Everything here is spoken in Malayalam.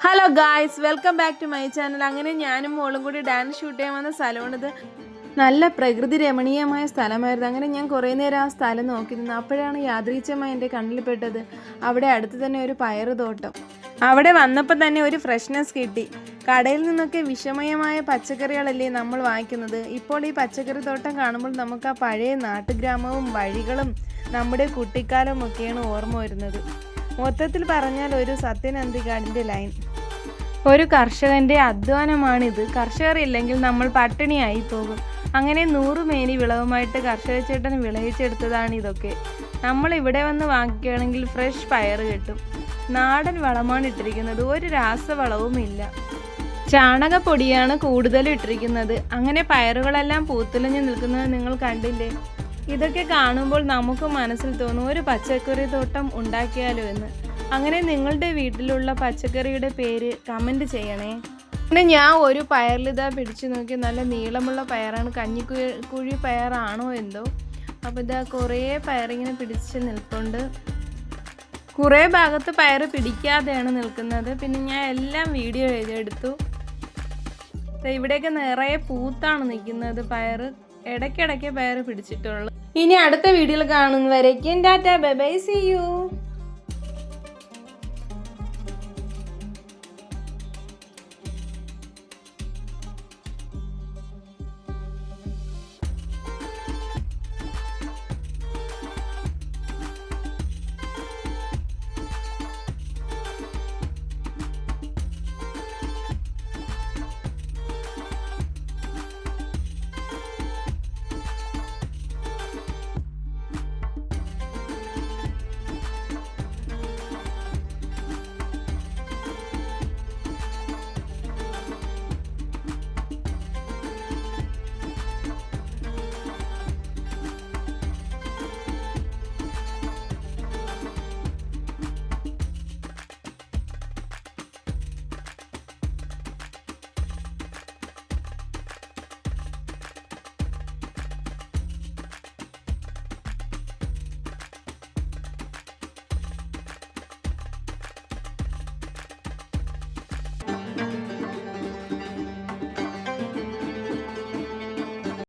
Hello guys, welcome back to my channel. അങ്ങനെ ഞാനും മോളും കൂടി ഡാൻസ് ഷൂട്ട് ചെയ്യാൻ വന്ന സ്ഥലമാണിത്. നല്ല പ്രകൃതി രമണീയമായ സ്ഥലമായിരുന്നു. അങ്ങനെ ഞാൻ കുറേ നേരം ആ സ്ഥലം നോക്കി നിന്നു. അപ്പോഴാണ് യാദൃച്ഛമായി എൻ്റെ കണ്ണിൽപ്പെട്ടത് അവിടെ അടുത്ത് തന്നെ ഒരു പയറ് തോട്ടം. അവിടെ വന്നപ്പോൾ തന്നെ ഒരു ഫ്രഷ്നെസ് കിട്ടി. കടയിൽ നിന്നൊക്കെ വിഷമയമായ പച്ചക്കറികളല്ലേ നമ്മൾ വാങ്ങിക്കുന്നത്. ഇപ്പോൾ ഈ പച്ചക്കറി തോട്ടം കാണുമ്പോൾ നമുക്ക് ആ പഴയ നാട്ടുഗ്രാമവും വഴികളും നമ്മുടെ കുട്ടിക്കാലവും ഒക്കെയാണ് ഓർമ്മ വരുന്നത്. മൊത്തത്തിൽ പറഞ്ഞാൽ ഒരു സത്യൻ അന്തിക്കാടിൻ്റെ ലൈൻ. ഒരു കർഷകൻ്റെ അധ്വാനമാണിത്. കർഷകർ ഇല്ലെങ്കിൽ നമ്മൾ പട്ടിണിയായി പോകും. അങ്ങനെ 100 മേനി വിളവുമായിട്ട് കർഷക ചേട്ടൻ വിളയിച്ചെടുത്തതാണ് ഇതൊക്കെ. നമ്മൾ ഇവിടെ വന്ന് വാങ്ങിക്കുകയാണെങ്കിൽ ഫ്രഷ് പയർ കിട്ടും. നാടൻ വളമാണ് ഇട്ടിരിക്കുന്നത്, ഒരു രാസവളവും ഇല്ല. ചാണകപ്പൊടിയാണ് കൂടുതലും ഇട്ടിരിക്കുന്നത്. അങ്ങനെ പയറുകളെല്ലാം പൂത്തുലഞ്ഞു നിൽക്കുന്നത് നിങ്ങൾ കണ്ടില്ലേ? ഇതൊക്കെ കാണുമ്പോൾ നമുക്ക് മനസ്സിൽ തോന്നും ഒരു പച്ചക്കറി തോട്ടം ഉണ്ടാക്കിയാലോ എന്ന്. അങ്ങനെ നിങ്ങളുടെ വീട്ടിലുള്ള പച്ചക്കറിയുടെ പേര് കമൻറ്റ് ചെയ്യണേ. പിന്നെ ഞാൻ ഒരു പയറിലിതാ പിടിച്ചു നോക്കി. നല്ല നീളമുള്ള പയറാണ്, കഞ്ഞിക്കുഴി പയറാണോ എന്തോ. അപ്പോൾ ഇതാ കുറേ പയറിങ്ങനെ പിടിച്ച് നിൽപ്പുണ്ട്. കുറേ ഭാഗത്ത് പയർ പിടിക്കാതെയാണ് നിൽക്കുന്നത്. പിന്നെ ഞാൻ എല്ലാം വീഡിയോ ചെയ്തെടുത്തു. ഇവിടെയൊക്കെ നിറയെ പൂത്താണ് നിൽക്കുന്നത് പയർ. ഇടയ്ക്കിടയ്ക്ക് പയർ പിടിച്ചിട്ടുള്ളൂ. ഇനി അടുത്ത വീഡിയോയിൽ കാണുന്നവരേക്കും tata, bye bye, see U.